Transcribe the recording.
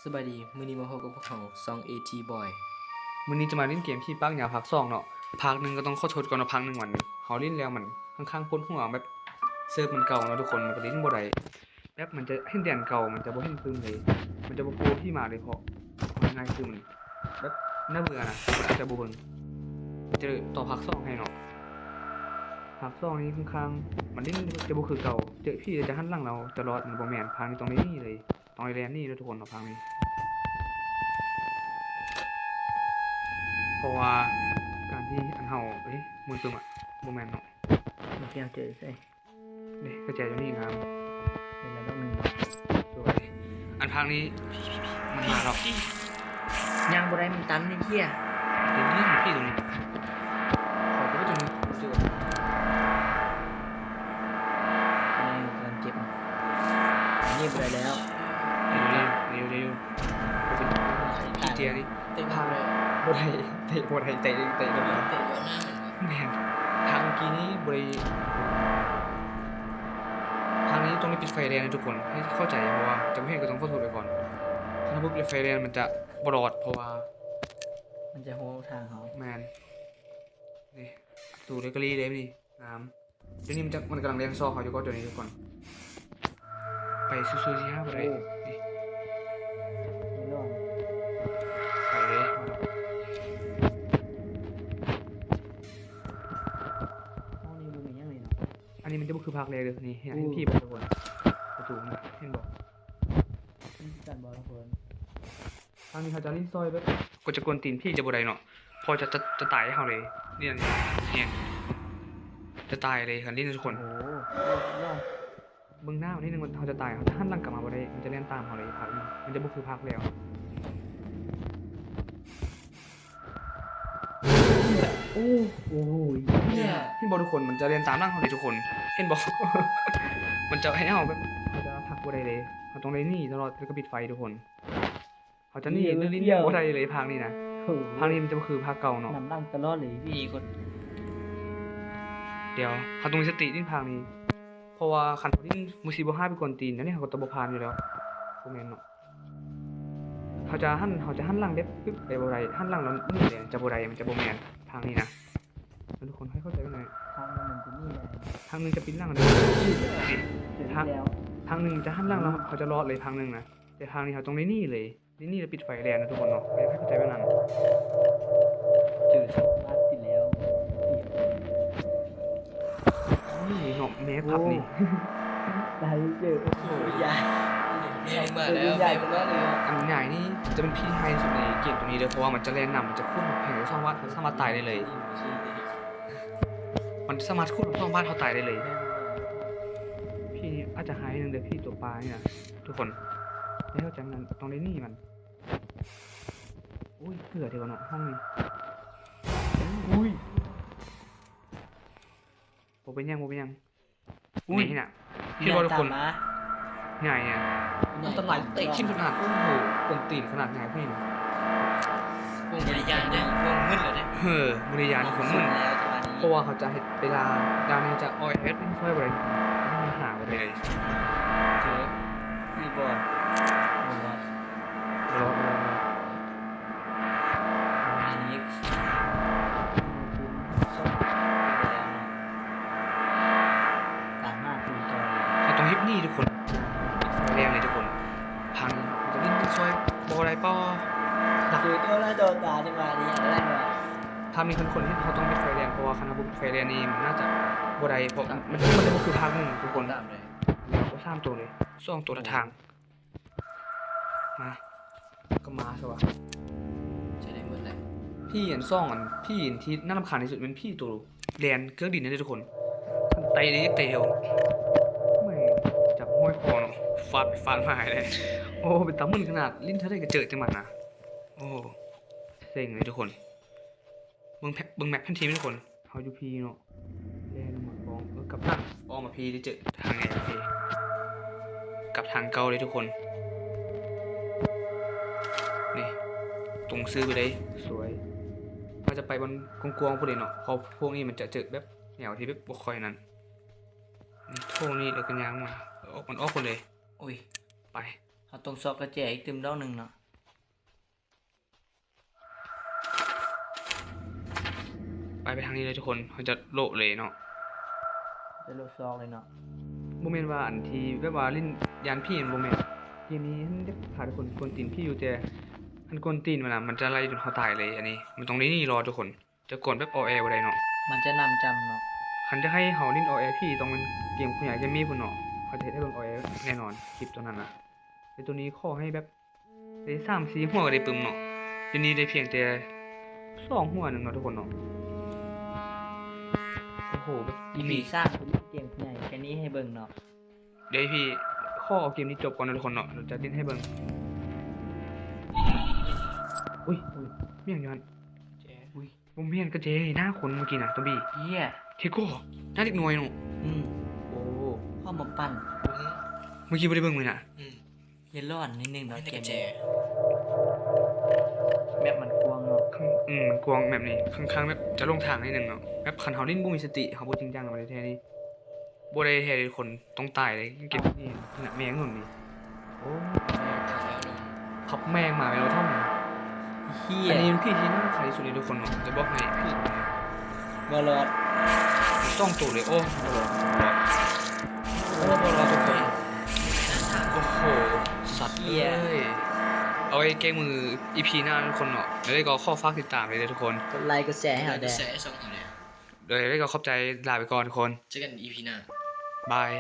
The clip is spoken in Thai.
สบายดีมื้อนี้มาพบกับพวกเขา2AT Boy มื้อนี้จะมาเล่นเกมที่ปักหยาภาค2เนาะภาคหนึงก็ต้องขอโทษก่อนว่าภาคหนึงวันนี้เฮาเล่นแล้วมันค่อนข้างปวดหัวแบบเซิร์ฟมันเก่าเนาะทุกคนมันก็เล่นบ่ได้แบบมันจะเห็นแดนเก่ามันจะบ่เห็นปึ้มเลยมันจะบ่โผล่ที่มาเลยเพราะเอาง่ายๆคือมันแบบน่าเบื่อนะมันอาจจะบ่เบิ่งจะต่อภาค2ให้เนาะภาค2นี้ค่อนข้างมันเล่นจะบ่คือเก่าเจอพี่จะหันหลังเราตลอดมันบ่แม่นภาคนี้ต้องได้นี่เลยต้องได้แลนนี่เด้อทุกคนเนาะภาคนี้ เพราะว่าการที่อันเฮามือตึมอ่ะบ่แม่นเนาะ มาเที่ยวเจอใส่ เด้กระแจอยู่นี่ครับ เป็นระดับหนึ่ง สวยอันพังนี้มันมาหรอก ย่างบ่ได้มันตันไอ้เหี้ย เดี๋ยวนี้พี่ตรงนี้ขอจะไปตรงนี้เจอ อันนี้กำลังเก็บอันนี้บ่ได้แล้ว เร็วพี่เจียนี่ เตะพังเลย บ่ได้เตะบ่ได้เตะเลย เตะย้อนหน้าเหมือนกัน แม่นทางเมื่อกี้นี้บ่ได้ทางนี้ต้องได้ปิดไฟแดงนะทุกคนให้เข้าใจเพราะว่าจะไม่เห็นก็ต้องขอโทษไปก่อนถ้าบ่ปิดไฟแดงมันจะบ่รอดเพราะว่า มันจะโหทางเขา แมนนี่ดูเรกอรี่เลยนี่น้ำเดี๋ยวนี้มันกำลังเลี้ยงซอกเขาอยู่ก็ตัวนี้ทุกคนไปสู้ๆที่ห้าไปเลยนี่ ไม่รอด ไปเลย ห้องนี้บ่มีหยังเลยเนาะ อันนี้มันจะบุคือพักเลยเลยนี่เห็นพี่บอกทุกคนประตูนะเห็นบอก นี่คือการบอลทุกคน ทางนี้เขาจะลิ้นซอยแบบก็จะกวนตีนพี่จะบ่ได้เนาะพอจะตายให้เขาเลยเนี่ยจะตายเลยคันลิ้นทุกคน โอ้โหรอด เบื้องหน้านิดนึงมันเขาจะตายเขาจะหันหลังกลับมาบ่ได้มันจะเล่นตามเขาเลยพักนึงมันจะบุคือพักแล้ว โอ้โหเนี่ย เห็นบอกทุกคนมันจะเรียนตามร่างเขาเลยทุกคนเห็นบอก มันจะให้เขาแบบเขาจะพักบ่ได้เลยเขาต้องได้หนี่ตลอดแล้วก็ปิดไฟทุกคนเขาจะหนี่เรื่องนี้บ่ได้เลยภาคนี้นะ โอ้โห ภาคนี้มันจะคือภาคเก่าเนาะ นำร่างตลอดเลยพี่คน เดี๋ยวเขาต้องมีสติดิ้นภาคนี้ เพราะว่าคันเขาดิ้นมูซีบ่ห้าไปกวนตีนแล้วนี่เขาก็ตะบ่ผ่านอยู่แล้วพวกแม่นเนาะเขาจะหันหลังเด็ดปึ๊บไปบ่ได้หันหลังแล้วนี่เลยจะบ่ได้มันจะบ่แม่นทางนี้นะแล้วทุกคนให้เข้าใจกันหน่อย ทางมันจะนี่แหละ ทางนึงจะปิ้นหลังเลย ถึงแล้ว ทางหนึ่งจะหันหลังแล้วเขาจะรอดเลยทางหนึ่งนะแต่ทางนี้เขาต้องได้นี่เลยนี่แล้วปิดไฟแดงนะทุกคนเนาะให้เข้าใจไว้นั่น เจอสัตว์บ้านติดแล้ว นี่เนาะแม่พับนี่ ได้เจอโอ้โหยายแม่มาแล้วแม่มาเลย อันใหญ่นี่จะเป็นพี่ไฮสุดในเกมตัวนี้เลยเพราะว่ามันจะแรงนำมันจะคุ้นแข่งกับช่องวัดเขาสามารถตายได้เลย มันสามารถคุ้นกับช่องบ้านเขาตายได้เลย พี่นี่อาจจะหายนึงเดี๋ยวพี่ตัวปลาเนี่ยนะทุกคนให้เข้าใจมันต้องได้นี่มันอุ้ยเผื่อเดี๋ยวเนาะห้องนี้อุ้ยโมเป็นยังอุ้ยนี่น่ะพี่บอกทุกคนใหญ่เนี่ยมันตะไหลเตะขึ้นขนาดโอ้โหกวนตีนขนาดไหนพี่ วงบริยารได้วงมึนเลยได้ บริยารคนมึน แล้วจังหวะนี้ เพราะว่าเขาจะเห็นเวลาดาวนี้จะออยเอสไม่ค่อยบริไม่หาไปเลย เจอมีบอลบอล รอ อันนี้ต่างหน้าตื่นจอเลย เขาต้องฮิปนี่ทุกคนแรงเลยทุกคนพังจะวิ่งซอยบอลไรป้อ คือตัวละโดนตาจังหวะนี้อะไรได้ไหม ถ้ามีคนที่เขาต้องปิดไฟแดงเพราะว่าคณะบุปิดไฟแดงนี่มันน่าจะบอลไรเพราะมันจะคือทางหนึ่งทุกคน ตามเลย แล้วก็สามตัวเลยสองตัวละทางมาก็มาใช่ปะ ใช่ได้หมดเลย พี่เห็นซ่องอันพี่เห็นที่น่ารำคาญที่สุดเป็นพี่ตัวแดนเครื่องดินนี่ทุกคนไตนี้เตวไม่จับห้อยคอเนาะฟาดหายเลยโอ้เป็นตามึนขนาดลิ้นเธอได้กระเจิดจังมันนะโอ้เซ็งเลยทุกคนเบิ่งแมปทันทีทุกคนเฮาอยู่พีเนาะแดนมาบองกับทางออกมาพีได้เจอทางไงพีกับทางเก่าเลยทุกคนนี่ตรงซื้อไปเลยสวยเราจะไปบนกวงๆพวกนี้เนาะเพราะพวกนี้มันจะเจอแบบแนวที่แบบบ่ค่อยนั้นนี่โทนี่แล้วก็ยางมาออกคนเลย อุ้ย ไป เขาต้องซอกกระแจอีกตึมดอกหนึ่งเนาะ ไปทางนี้เลยทุกคนเขาจะโละเลยเนาะ จะโลซอกเลยเนาะ บ่แม่นว่าอันที่แบบว่าลิ้นยานพี่มันบ่แม่นเกมนี้มันจะพาทุกคนกวนตีนพี่อยู่แต่อันกวนตีนมันน่ะมันจะไล่จนเขาตายเลยอันนี้มันต้องนี่รอทุกคนจะกวนแบบออแอบ่ได้เนาะ มันจะนำจำเนาะ คันจะให้เฮาลิ้นออแอพี่ต้องเป็นเกมคุณอยากจะมีพุ่นเนาะเขาจะเฮ็ดให้เบิ่งออแอแน่นอนคลิปตัวนั้นน่ะแต่ตัวนี้ขอให้แบบได้3-4หัวก็ได้ปึ้มเนาะเดี๋ยวนี้ได้เพียงแต่2หัวหนึงเนาะทุกคนเนาะโอ้โหแบบอี มี หลี สร้างเป็นเกมใหญ่แค่นี้ให้เบิ่งเนาะ เดี๋ยวให้พี่ข้อเอาเกมนี้จบก่อนนะทุกคนเนาะเราจะเล่นให้เบิ่งอุ้ยเมี่ยงย้อน แจอุ้ย ผมเมี่ยงกระเจหน้าคนเมื่อกี้น่ะตัวบี้ เฮีย เทโก้หน้าเด็กน้อยเนาะ โอ้ข้อมาปั่น เมื่อกี้บ่ได้เบิ่งเลยน่ะ เย็นร้อนนิดนึงเนาะ ไม่ได้ เก ก ม ระแจ นี้แบบมันกว้างเนาะ มันกวางแบบนี้ข้างๆแบบจะลงทางนิดนึงเนาะแบบคันเฮาเล่นบ่มีสติเฮาบ่จริงจังกับมันแท้นี่บ่ได้แท้เลยคนต้องตายเลยเก็บนี่น่ะแมงนู่นนี่โอ้ขับแมงมาแล้วท่อม เฮีย อันนี้เป็นพี่ที่น่าขายที่สุดเลยทุกคนเนาะจะบอกให้พี่ บอลอด ต้องตัวเลยโอ้บ่รอดโอ้บ่รอดทุกคนโอ้โหสัตว์เอ้ยเอาไว้แก้มือ EP หน้าทุกคนเนาะแล้วก็ข้อฝากติดตามเลยนะทุกคน กดไลค์กดแชร์ให้ ให้ เรา เรา ได้ แชร์ให้ส่งเขาเนี่ย เลยแล้วก็ขอบใจลาไปก่อนทุกคน เจอกัน EP หน้า บาย